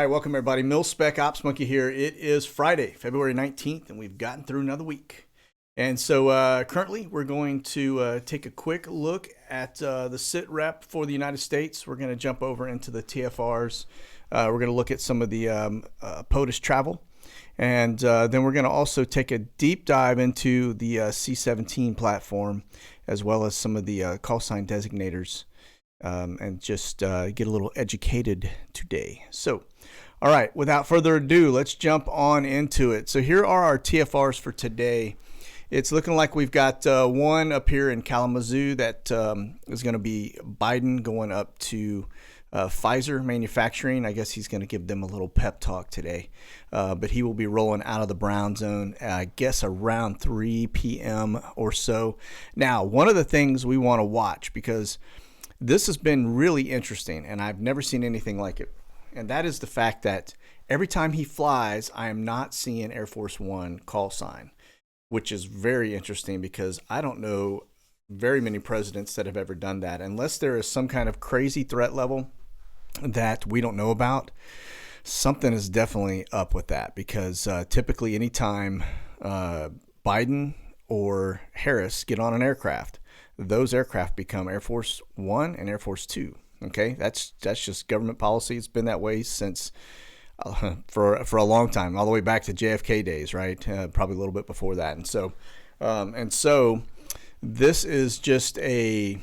right, welcome everybody. Mil-Spec Ops Monkey here. It is Friday, February 19th, and we've gotten through another week. And so currently we're going to take a quick look at the SITREP for the United States. We're going to jump over into the Tfrs. We're going to look at some of the POTUS travel. And then we're going to also take a deep dive into the C-17 platform, as well as some of the call sign designators. And just get a little educated today. So, all right, without further ado, let's jump on into it. So here are our TFRs for today. It's looking like we've got one up here in Kalamazoo that is going to be Biden going up to Pfizer manufacturing. I guess he's going to give them a little pep talk today. But he will be rolling out of the brown zone, I guess, around 3 p.m. or so. Now, one of the things we want to watch, because this has been really interesting, and I've never seen anything like it. And that is the fact that every time he flies, I am not seeing Air Force One call sign, which is very interesting because I don't know very many presidents that have ever done that, unless there is some kind of crazy threat level that we don't know about. Something is definitely up with that, because typically anytime Biden or Harris get on an aircraft, those aircraft become Air Force One and Air Force Two. Okay, that's just government policy. It's been that way since for a long time, all the way back to JFK days, right? Probably a little bit before that. And so this is just a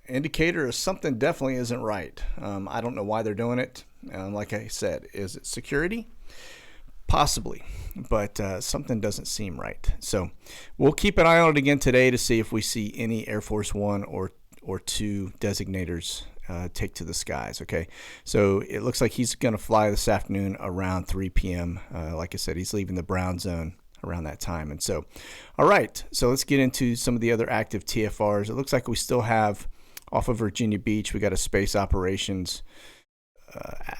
indicator of something definitely isn't right. I don't know why they're doing it. Like I said, is it security? Possibly, but something doesn't seem right. So we'll keep an eye on it again today to see if we see any Air Force One or two designators take to the skies. Okay, so it looks like he's going to fly this afternoon around 3 p.m. Like I said, he's leaving the brown zone around that time. And so, all right, so let's get into some of the other active TFRs. It looks like we still have off of Virginia Beach, we got a space operations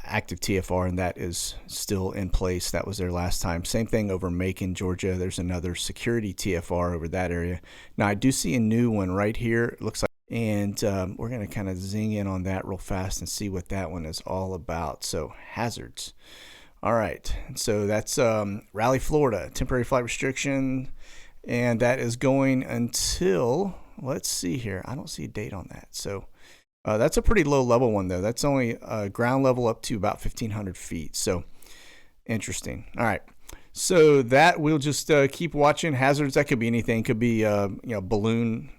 active TFR, and that is still in place. That was there last time. Same thing over Macon, Georgia. There's another security TFR over that area. Now I do see a new one right here, it looks like, and we're going to kind of zing in on that real fast and see what that one is all about. So hazards. All right, so that's Raleigh, Florida, temporary flight restriction, and that is going until, let's see here, I don't see a date on that. So that's a pretty low level one, though. That's only ground level up to about 1,500 feet. So interesting. All right. So that we'll just keep watching. Hazards, that could be anything. Could be balloon,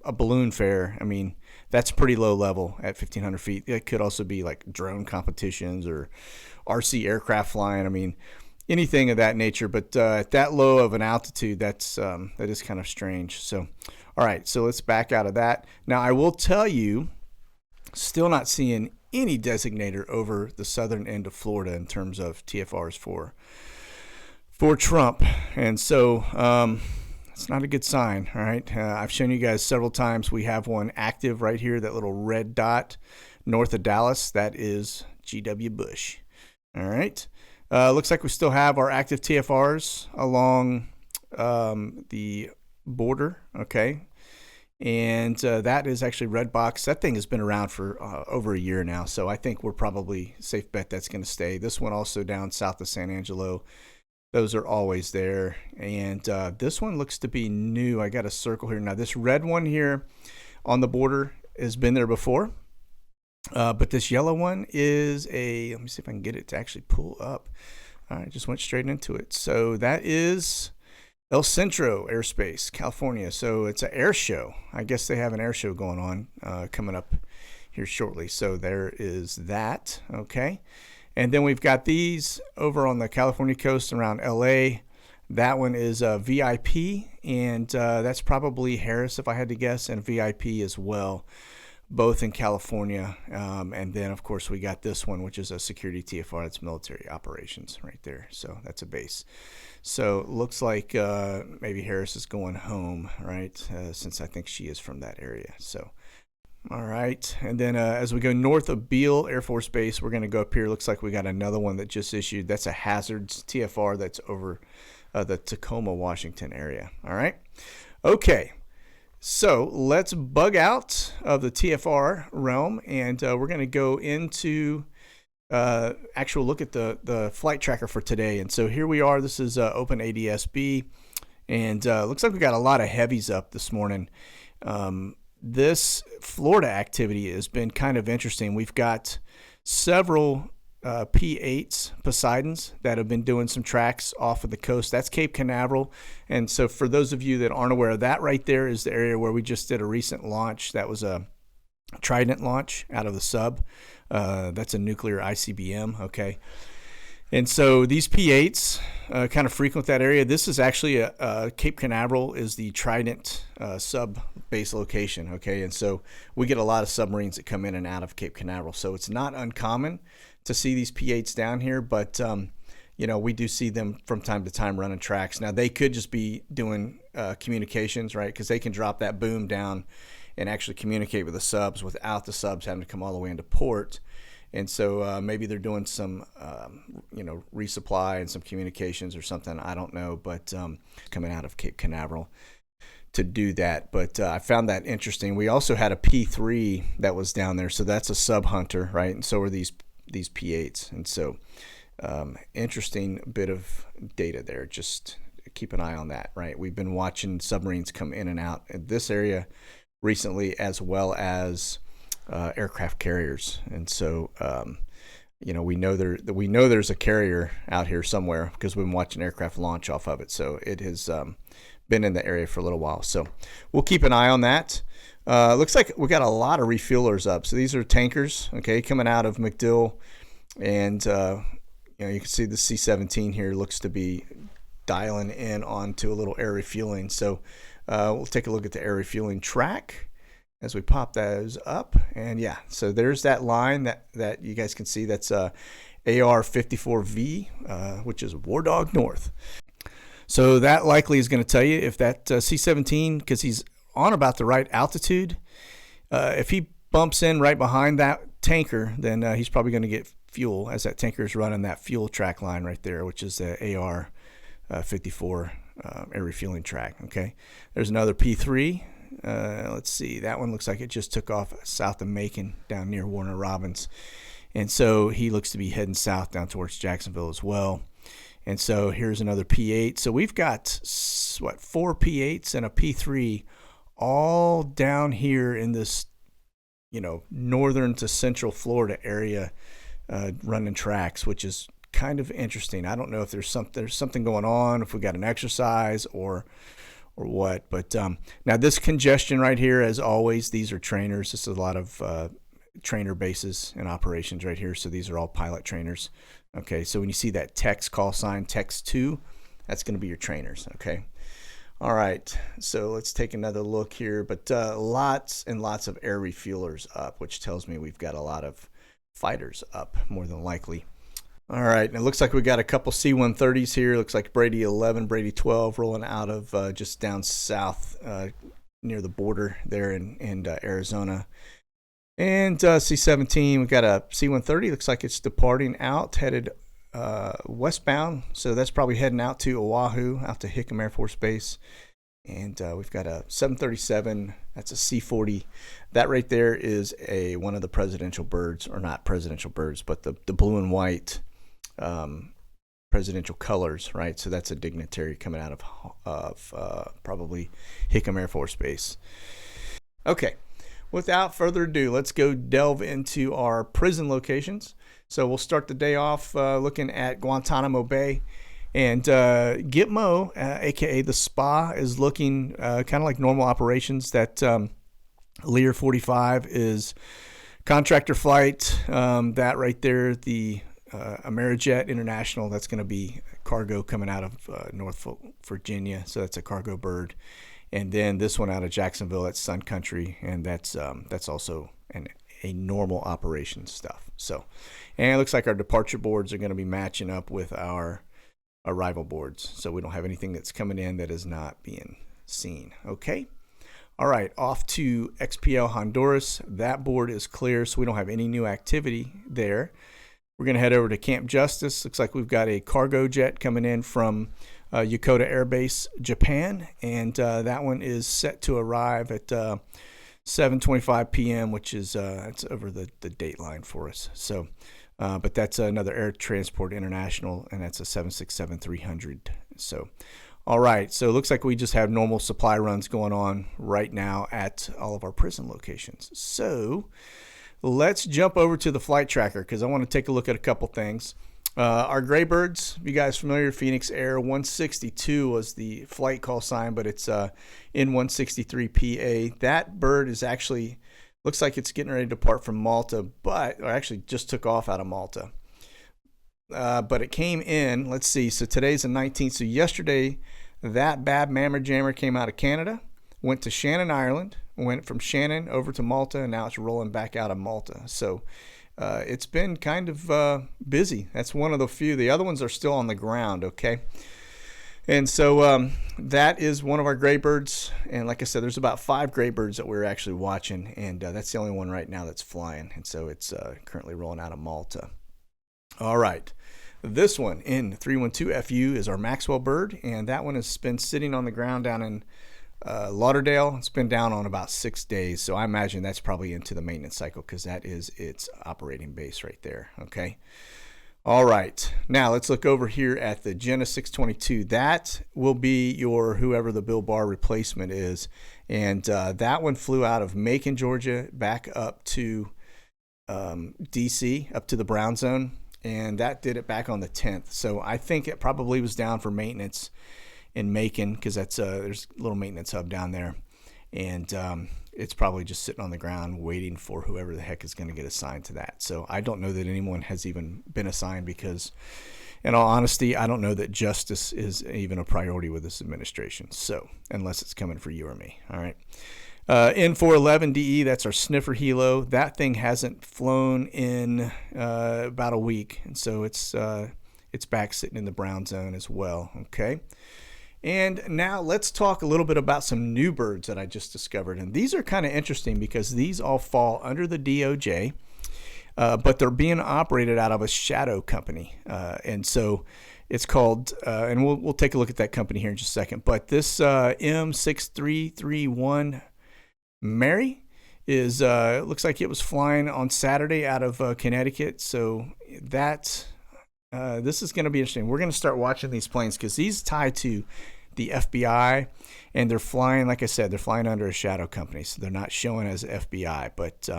a balloon fair. I mean, that's pretty low level at 1,500 feet. It could also be like drone competitions or RC aircraft flying. I mean, anything of that nature. But at that low of an altitude, that is kind of strange. So, all right. So let's back out of that. Now, I will tell you, still not seeing any designator over the southern end of Florida in terms of TFRs for Trump. And so it's not a good sign. All right. I've shown you guys several times. We have one active right here, that little red dot north of Dallas. That is G.W. Bush. All right. Looks like we still have our active TFRs along the border. Okay. And that is actually red box. That thing has been around for over a year now, so I think we're probably safe bet that's going to stay. This one also down south of San Angelo. Those are always there. And this one looks to be new. I got a circle here. Now, this red one here on the border has been there before. But this yellow one is let me see if I can get it to actually pull up. All right, just went straight into it. So that is El Centro Airspace, California. So it's an air show. I guess they have an air show going on coming up here shortly. So there is that. Okay. And then we've got these over on the California coast around LA. That one is VIP, and that's probably Harris, if I had to guess, and VIP as well, both in California. And then, of course, we got this one, which is a security TFR. That's military operations right there. So that's a base. So looks like maybe Harris is going home, right, since I think she is from that area. So, all right. And then as we go north of Beale Air Force Base, we're going to go up here. Looks like we got another one that just issued. That's a hazards TFR that's over the Tacoma, Washington area. All right. Okay. So let's bug out of the TFR realm, and we're going to go into actual look at the flight tracker for today. And so here we are. This is Open ADSB, and looks like we got a lot of heavies up this morning. This Florida activity has been kind of interesting. We've got several P8s, Poseidons, that have been doing some tracks off of the coast. That's Cape Canaveral. And so for those of you that aren't aware, that right there is the area where we just did a recent launch. That was a Trident launch out of the sub. That's a nuclear ICBM, okay? And so these P8s kind of frequent that area. This is actually Cape Canaveral is the Trident sub base location, okay? And so we get a lot of submarines that come in and out of Cape Canaveral. So it's not uncommon to see these P8s down here, but you know, we do see them from time to time running tracks. Now they could just be doing communications, right? Because they can drop that boom down and actually communicate with the subs without the subs having to come all the way into port. And so maybe they're doing some, you know, resupply and some communications or something. I don't know, but coming out of Cape Canaveral to do that. But I found that interesting. We also had a P3 that was down there, so that's a sub hunter, right? And so are these P8s. And so interesting bit of data there. Just keep an eye on that, right? We've been watching submarines come in and out in this area recently, as well as aircraft carriers. And so you know, we know there's a carrier out here somewhere because we've been watching aircraft launch off of it. So it has been in the area for a little while. So we'll keep an eye on that. Looks like we got a lot of refuelers up. So these are tankers, okay, coming out of MacDill, and you know, you can see the C-17 here looks to be dialing in onto a little air refueling. So we'll take a look at the air refueling track as we pop those up. And yeah, so there's that line that you guys can see. That's AR-54V, which is War Dog North. So that likely is going to tell you if that C-17, because he's on about the right altitude, if he bumps in right behind that tanker, then he's probably going to get fuel as that tanker is running that fuel track line right there, which is the AR-54 air refueling track. Okay, there's another P3. Let's see, that one looks like it just took off south of Macon down near Warner Robins, and so he looks to be heading south down towards Jacksonville as well. And so here's another P8. So we've got what, 4 P8s and a P3 all down here in this, you know, northern to central Florida area running tracks, which is kind of interesting. I don't know if there's something going on, if we got an exercise or what, but now this congestion right here, as always, these are trainers. This is a lot of trainer bases and operations right here. So these are all pilot trainers. Okay, so when you see that text call sign, text 2, that's going to be your trainers. Okay, all right, so let's take another look here. But lots and lots of air refuelers up, which tells me we've got a lot of fighters up, more than likely. All right, and it looks like we got a couple C-130s here. Looks like Brady 11, Brady 12 rolling out of just down south near the border there in Arizona. And C-17, we got a C-130. Looks like it's departing out, headed westbound. So that's probably heading out to Oahu, out to Hickam Air Force Base. And we've got a 737. That's a C-40. That right there is one of the presidential birds, or not presidential birds, but the blue and white presidential colors, right? So that's a dignitary coming out of probably Hickam Air Force Base. Okay. Without further ado, let's go delve into our prison locations. So we'll start the day off looking at Guantanamo Bay. And Gitmo, a.k.a. the Spa, is looking kind of like normal operations. That Lear 45 is contractor flight. That right there, the Amerijet International, that's going to be cargo coming out of Norfolk, Virginia. So that's a cargo bird. And then this one out of Jacksonville, that's Sun Country, and that's also a normal operation stuff. So, and it looks like our departure boards are going to be matching up with our arrival boards. So we don't have anything that's coming in that is not being seen. Okay. All right, off to XPL Honduras. That board is clear, so we don't have any new activity there. We're going to head over to Camp Justice. Looks like we've got a cargo jet coming in from Yokota Air Base, Japan, and that one is set to arrive at 7:25 p.m., which is it's over the date line for us. So but that's another Air Transport International, and that's a 767-300. So, all right. So it looks like we just have normal supply runs going on right now at all of our prison locations. So let's jump over to the flight tracker because I want to take a look at a couple things. Our Graybirds, you guys familiar? Phoenix Air 162 was the flight call sign, but it's N163PA. That bird is actually, looks like it's getting ready to depart from Malta, or actually just took off out of Malta. But it came in, let's see, so today's the 19th. So yesterday, that Bab Mammer Jammer came out of Canada, went to Shannon, Ireland, went from Shannon over to Malta, and now it's rolling back out of Malta. So it's been kind of busy. That's one of the few. The other ones are still on the ground, okay? And so that is one of our Graybirds. And like I said, there's about 5 Graybirds that we're actually watching, and that's the only one right now that's flying. And so it's currently rolling out of Malta. All right. This one in 312FU is our Maxwell bird, and that one has been sitting on the ground down in Lauderdale. It's been down on about 6 days, so I imagine that's probably into the maintenance cycle because that is its operating base right there, okay? All right, now let's look over here at the Jenna 622. That will be your whoever the Bill Barr replacement is, and that one flew out of Macon, Georgia, back up to D.C., up to the Brown Zone, and that did it back on the 10th. So I think it probably was down for maintenance in Macon because that's there's a little maintenance hub down there, and it's probably just sitting on the ground waiting for whoever the heck is going to get assigned to that. So I don't know that anyone has even been assigned because, in all honesty, I don't know that justice is even a priority with this administration. So unless it's coming for you or me, all right. N411DE, that's our sniffer helo. That thing hasn't flown in about a week, and so it's back sitting in the brown zone as well. Okay, and now let's talk a little bit about some new birds that I just discovered, and these are kind of interesting because these all fall under the DOJ, but they're being operated out of a shadow company, and so it's called, and we'll take a look at that company here in just a second. But this M6331 Mary is looks like it was flying on Saturday out of Connecticut. So that this is going to be interesting. We're going to start watching these planes because these tie to the FBI, and they're flying, like I said, they're flying under a shadow company, so they're not showing as FBI, but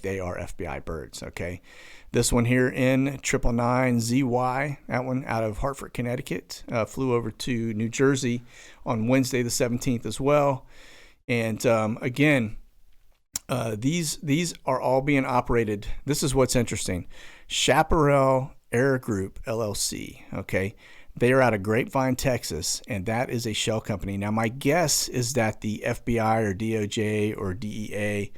they are FBI birds. Okay, this one here in 999ZY, that one out of Hartford, Connecticut, flew over to New Jersey on Wednesday the 17th as well. And again, these are all being operated. This is what's interesting. Chaparral Air Group LLC. Okay, they are out of Grapevine, Texas, and that is a shell company. Now, my guess is that the FBI or DOJ or DEA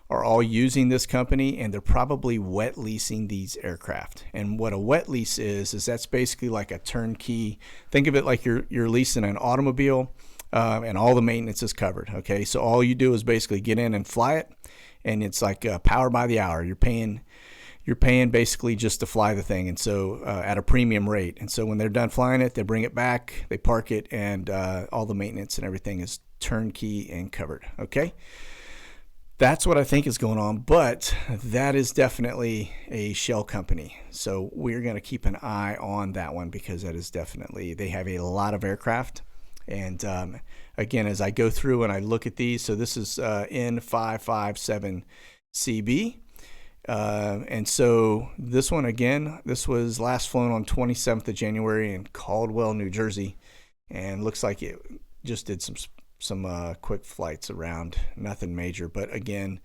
are all using this company, and they're probably wet leasing these aircraft. And what a wet lease is that's basically like a turnkey. Think of it like you're leasing an automobile. And all the maintenance is covered. Okay, so all you do is basically get in and fly it, and it's like power by the hour. You're paying basically just to fly the thing, and so at a premium rate. And so when they're done flying it, they bring it back, they park it, and all the maintenance and everything is turnkey and covered. Okay, that's what I think is going on, but that is definitely a shell company. So we're going to keep an eye on that one because that is definitely, they have a lot of aircraft. And again, as I go through and I look at these, so this is N557CB. And so this one, again, this was last flown on 27th of January in Caldwell, New Jersey. And looks like it just did some quick flights around, nothing major. But again,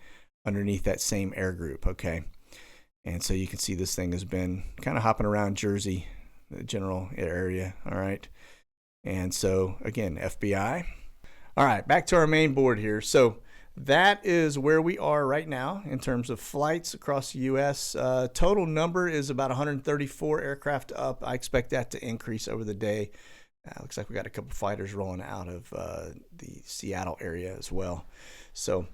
underneath that same air group, okay? And so you can see this thing has been kind of hopping around Jersey, the general area, all right? And so, again, FBI. All right, back to our main board here. So that is where we are right now in terms of flights across the U.S. Total number is about 134 aircraft up. I expect that to increase over the day. Looks like we got a couple fighters rolling out of the Seattle area as well. So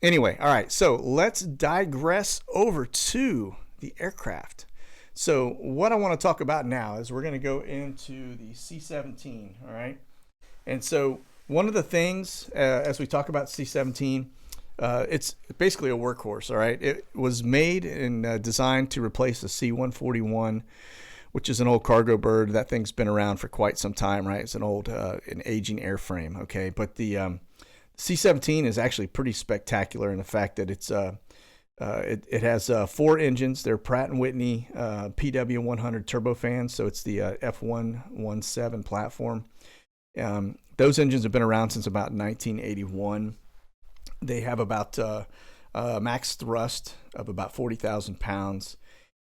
anyway, all right, so let's digress over to the aircraft. So what I want to talk about now is we're going to go into the C-17, all right? And so one of the things, as we talk about C-17, It's basically a workhorse, all right? It was made and designed to replace the C-141, which is an old cargo bird. That thing's been around for quite some time, right? It's an old, an aging airframe, okay? But the C-17 is actually pretty spectacular in the fact that it has 4 engines. They're Pratt & Whitney PW100 turbofans, so it's the F117 platform. Those engines have been around since about 1981. They have about max thrust of about 40,000 pounds.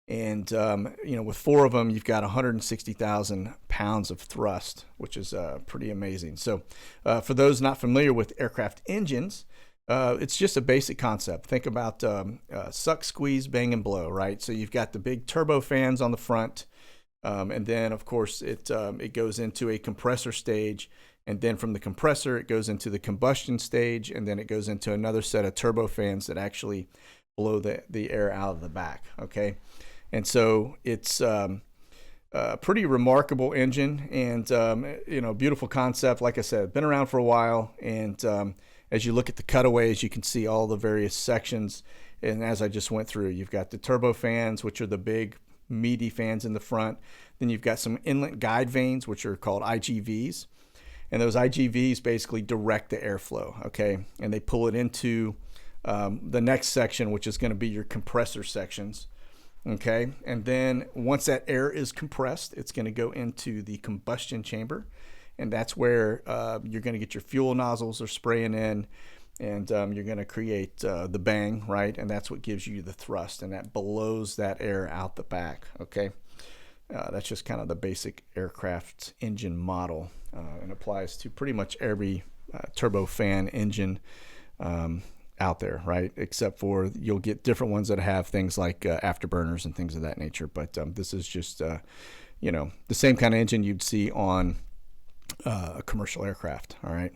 And, with 4 of them, you've got 160,000 pounds of thrust, which is pretty amazing. So for those not familiar with aircraft engines, it's just a basic concept. Think about suck, squeeze, bang, and blow, right? So you've got the big turbofans on the front, and then, of course, it goes into a compressor stage. And then from the compressor, it goes into the combustion stage, and then it goes into another set of turbofans that actually blow the air out of the back, okay? And so it's a pretty remarkable engine and, beautiful concept. Like I said, been around for a while. And as you look at the cutaways, you can see all the various sections. And as I just went through, you've got the turbofans, which are the big, meaty fans in the front. Then you've got some inlet guide vanes, which are called IGVs. And those IGVs basically direct the airflow, okay? And they pull it into the next section, which is going to be your compressor sections, okay? And then once that air is compressed, it's going to go into the combustion chamber. And that's where you're going to get your fuel nozzles are spraying in, and you're going to create the bang, right? And that's what gives you the thrust, and that blows that air out the back, okay? That's just kind of the basic aircraft engine model, and applies to pretty much every turbofan engine out there, right? Except for you'll get different ones that have things like afterburners and things of that nature. But this is just, the same kind of engine you'd see on a commercial aircraft, all right,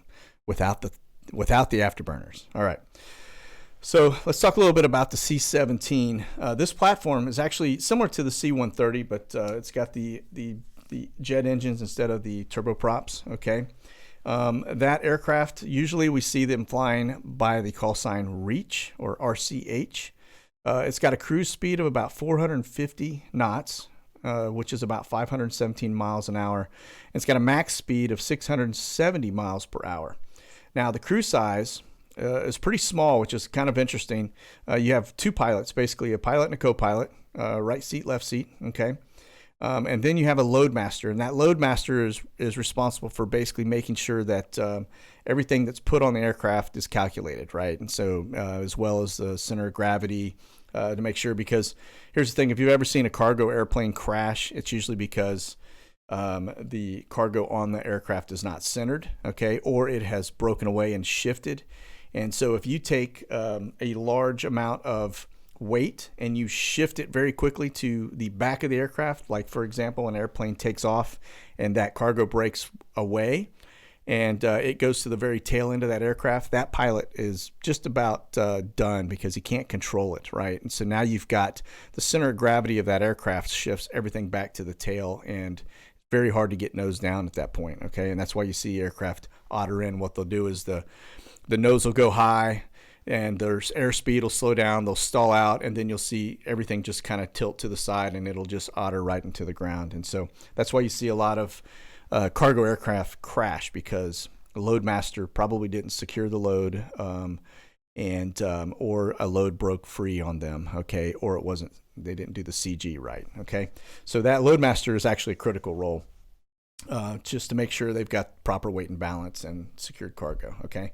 without the afterburners. All right. So let's talk a little bit about the C-17. This platform is actually similar to the C-130, but it's got the jet engines instead of the turboprops, okay? That aircraft, usually we see them flying by the call sign REACH or RCH. It's got a cruise speed of about 450 knots, which is about 517 miles an hour. It's got a max speed of 670 miles per hour. Now, the crew size is pretty small, which is kind of interesting. You have 2 pilots, basically a pilot and a co-pilot, right seat, left seat, okay? And then you have a loadmaster, and that loadmaster is responsible for basically making sure that everything that's put on the aircraft is calculated, right? And so as well as the center of gravity to make sure, because here's the thing, if you've ever seen a cargo airplane crash, it's usually because the cargo on the aircraft is not centered, okay, or it has broken away and shifted. And so if you take a large amount of weight and you shift it very quickly to the back of the aircraft, like for example, an airplane takes off and that cargo breaks away and it goes to the very tail end of that aircraft, that pilot is just about done because he can't control it, right? And so now you've got the center of gravity of that aircraft shifts everything back to the tail, and it's very hard to get nose down at that point, okay? And that's why you see aircraft otter in. What they'll do is the nose will go high and their airspeed will slow down, they'll stall out, and then you'll see everything just kind of tilt to the side and it'll just otter right into the ground. And so that's why you see a lot of cargo aircraft crash, because the loadmaster probably didn't secure the load, or a load broke free on them, okay, or they didn't do the CG right, okay. So that loadmaster is actually a critical role, just to make sure they've got proper weight and balance and secured cargo, okay.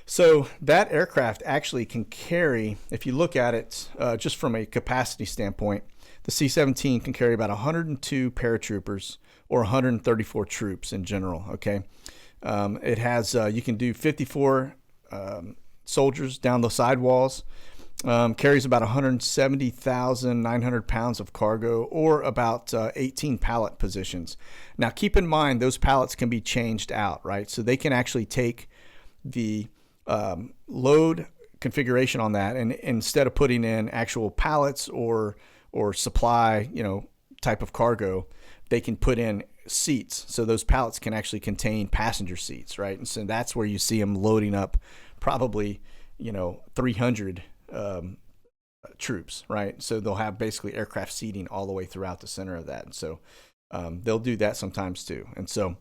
So that aircraft actually can carry, if you look at it just from a capacity standpoint, the C-17 can carry about 102 paratroopers or 134 troops in general, okay? It has, you can do 54 soldiers down the sidewalls, carries about 170,900 pounds of cargo, or about 18 pallet positions. Now, keep in mind, those pallets can be changed out, right? So they can actually take the load configuration on that, and instead of putting in actual pallets or supply, type of cargo, they can put in seats. So those pallets can actually contain passenger seats, right? And so that's where you see them loading up probably, 300 troops, right? So they'll have basically aircraft seating all the way throughout the center of that. And so they'll do that sometimes too. And so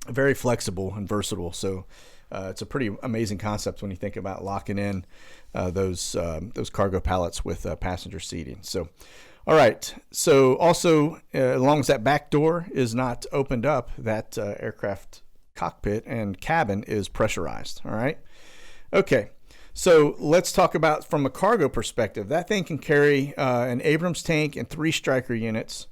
very flexible and versatile. So it's a pretty amazing concept when you think about locking in those cargo pallets with passenger seating. So, all right. So also, as long as that back door is not opened up, that aircraft cockpit and cabin is pressurized. All right. Okay. So let's talk about from a cargo perspective. That thing can carry an Abrams tank and 3 Stryker units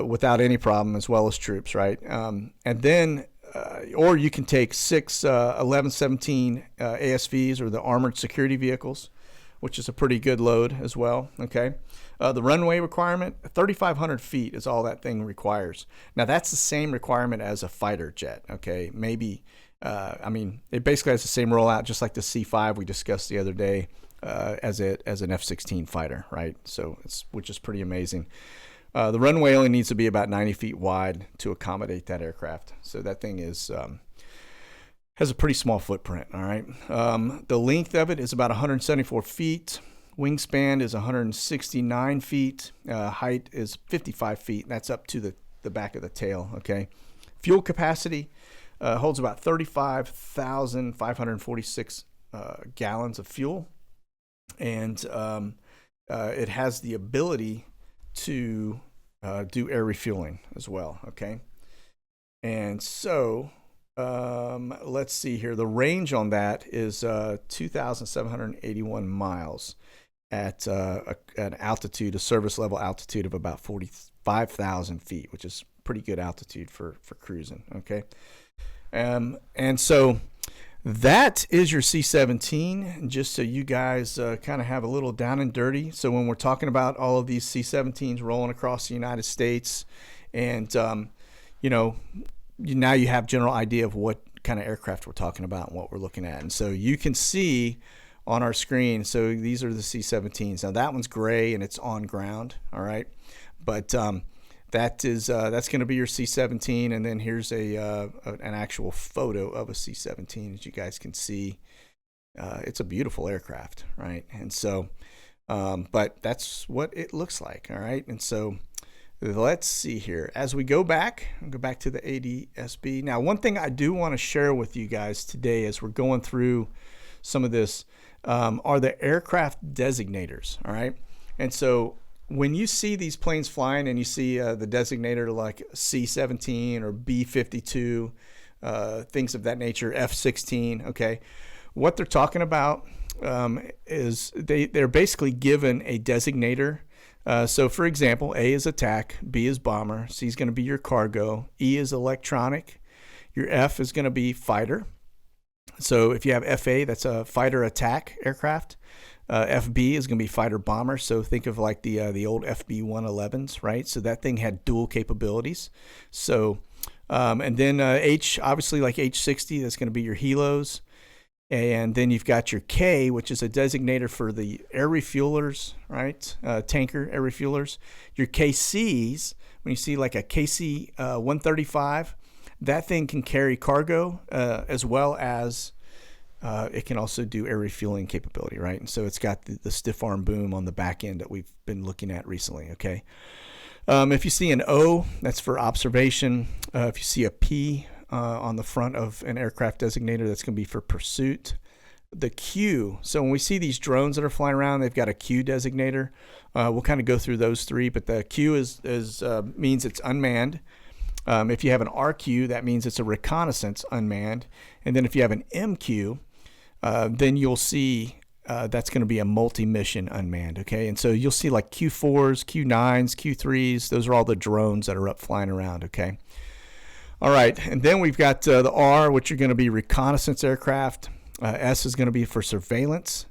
without any problem, as well as troops, right? And then, or you can take 6 11-17 ASVs, or the armored security vehicles, which is a pretty good load as well, okay? The runway requirement, 3,500 feet is all that thing requires. Now, that's the same requirement as a fighter jet, okay? Maybe, it basically has the same rollout, just like the C5 we discussed the other day as an F-16 fighter, right? So which is pretty amazing. The runway only needs to be about 90 feet wide to accommodate that aircraft. So that thing has a pretty small footprint, all right? The length of it is about 174 feet. Wingspan is 169 feet. Height is 55 feet. That's up to the back of the tail, okay? Fuel capacity holds about 35,546 gallons of fuel. And it has the ability to do air refueling as well, okay? And so let's see here. The range on that is 2,781 miles at an altitude, a service level altitude of about 45,000 feet, which is pretty good altitude for cruising, okay? And so that is your C-17, just so you guys kind of have a little down and dirty. So when we're talking about all of these C-17s rolling across the United States, and, now you have general idea of what kind of aircraft we're talking about and what we're looking at. And so you can see on our screen, so these are the C-17s. Now that one's gray and it's on ground, all right? But that's going to be your C-17, and then here's an actual photo of a C-17, as you guys can see. It's a beautiful aircraft, right? And so, but that's what it looks like, all right? And so let's see here. As we go back, I'll go back to the ADSB. Now, one thing I do want to share with you guys today as we're going through some of this are the aircraft designators, all right? And so when you see these planes flying and you see the designator like C-17 or B-52, things of that nature, F-16, okay, what they're talking about is they're basically given a designator. So, for example, A is attack, B is bomber, C is going to be your cargo, E is electronic, your F is going to be fighter. So if you have FA, that's a fighter attack aircraft. FB is going to be fighter bomber. So think of like the old FB-111s, right? So that thing had dual capabilities. So and then H, obviously like H-60, that's going to be your helos. And then you've got your K, which is a designator for the air refuelers, right? Tanker air refuelers. Your KCs, when you see like a KC-135, that thing can carry cargo as well as it can also do air refueling capability, right? And so it's got the stiff arm boom on the back end that we've been looking at recently, okay? If you see an O, that's for observation. If you see a P on the front of an aircraft designator, that's going to be for pursuit. The Q, so when we see these drones that are flying around, they've got a Q designator. We'll kind of go through those three, but the Q means it's unmanned. If you have an RQ, that means it's a reconnaissance unmanned. And then if you have an MQ, then you'll see that's going to be a multi-mission unmanned, okay? And so you'll see like Q4s, Q9s, Q3s. Those are all the drones that are up flying around, okay? All right, and then we've got the R, which are going to be reconnaissance aircraft. S is going to be for surveillance.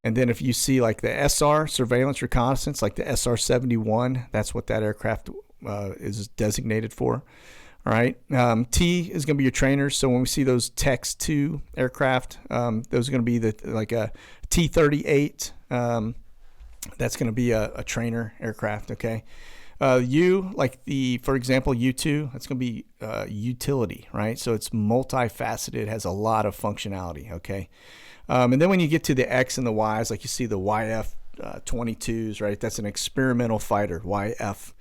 And then if you see like the SR, surveillance reconnaissance, like the SR-71, that's what that aircraft is designated for. All right. T is going to be your trainers. So when we see those TEX-2 aircraft, those are going to be like a T-38. That's going to be a trainer aircraft. Okay. For example, U2, that's going to be utility, right? So it's multifaceted, has a lot of functionality, okay? And then when you get to the X and the Ys, like you see the YF 22s, right? That's an experimental fighter, YF,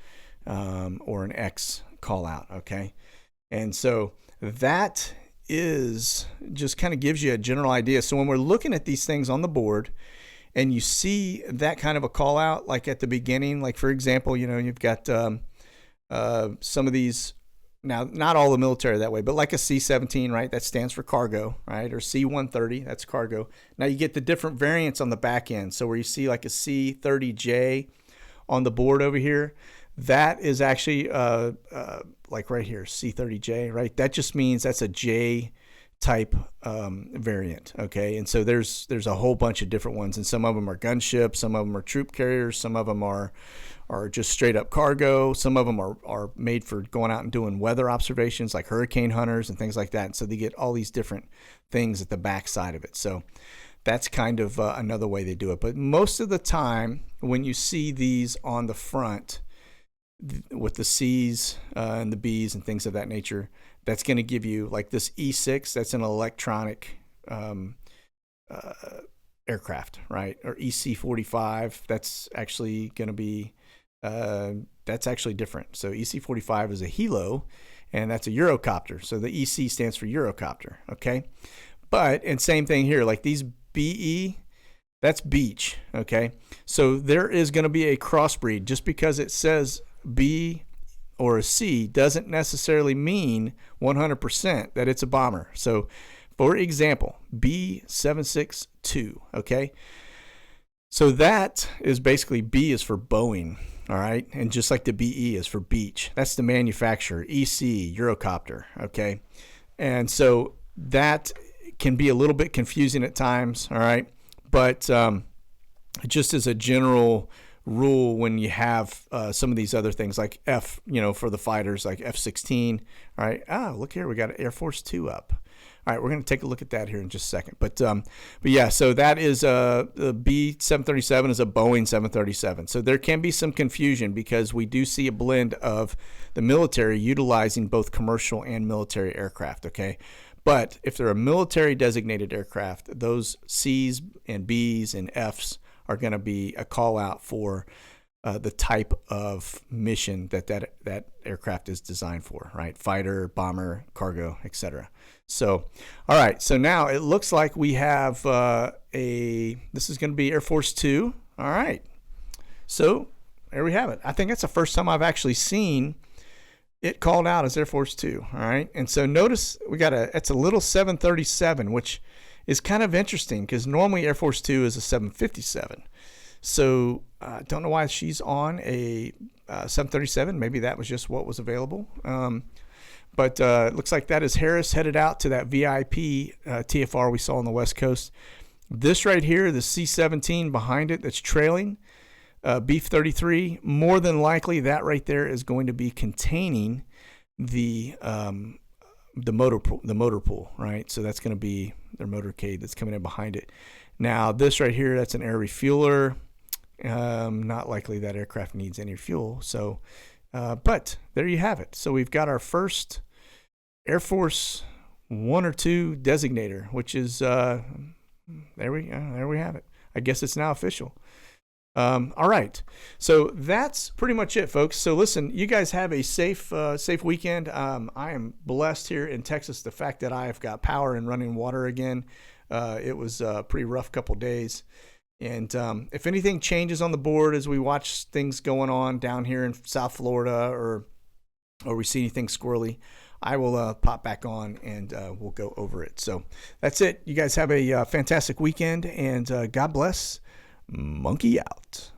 or an X call out, okay? And so that is just kind of gives you a general idea. So when we're looking at these things on the board and you see that kind of a call out, like at the beginning, like for example, you've got some of these, now not all the military that way, but like a C-17, right? That stands for cargo, right? Or C-130, that's cargo. Now you get the different variants on the back end. So where you see like a C-30J on the board over here, that is actually like right here, C-30J, right? That just means that's a J type variant, okay? And so there's a whole bunch of different ones, and some of them are gunships, some of them are troop carriers, some of them are just straight up cargo, some of them are made for going out and doing weather observations like hurricane hunters and things like that. And so they get all these different things at the back side of it. So that's kind of another way they do it. But most of the time when you see these on the front, with the C's and the B's and things of that nature, that's going to give you like this E6, that's an electronic aircraft, right? Or EC-45, that's actually going to be, that's actually different. So EC-45 is a helo, and that's a Eurocopter. So the EC stands for Eurocopter, okay? And same thing here, like these BE, that's beach, okay? So there is going to be a crossbreed. Just because it says B or a C doesn't necessarily mean 100% that it's a bomber. So for example, B762, okay? So that is basically, B is for Boeing, all right? And just like the BE is for beach, that's the manufacturer, EC, Eurocopter, okay? And so that can be a little bit confusing at times, all right? But just as a general rule, when you have some of these other things like F, for the fighters, like F-16, all right? Look here, we got Air Force 2 up. All right, we're going to take a look at that here in just a second. But yeah, so that is the B-737 is a Boeing 737. So there can be some confusion because we do see a blend of the military utilizing both commercial and military aircraft, okay? But if they're a military designated aircraft, those C's and B's and F's are going to be a call out for the type of mission that aircraft is designed for, right? Fighter, bomber, cargo, etc. So, all right. So now it looks like we have this is going to be Air Force 2. All right. So there we have it. I think that's the first time I've actually seen it called out as Air Force 2. All right. And so notice it's a little 737, which is kind of interesting because normally Air Force 2 is a 757. So I don't know why she's on a 737. Maybe that was just what was available. But it looks like that is Harris headed out to that VIP TFR we saw on the West Coast. This right here, the C-17 behind it that's trailing, Beef 33, more than likely that right there is going to be containing the motor pool, right? So that's going to be their motorcade that's coming in behind it. Now this right here, that's an air refueler. Not likely that aircraft needs any fuel. So, but there you have it. So we've got our first Air Force 1 or 2 designator, which is there we have it. I guess it's now official. All right. So that's pretty much it, folks. So listen, you guys have a safe weekend. I am blessed here in Texas. The fact that I have got power and running water again. It was a pretty rough couple days. And if anything changes on the board as we watch things going on down here in South Florida or we see anything squirrely, I will pop back on and we'll go over it. So that's it. You guys have a fantastic weekend, and God bless. Monkey out.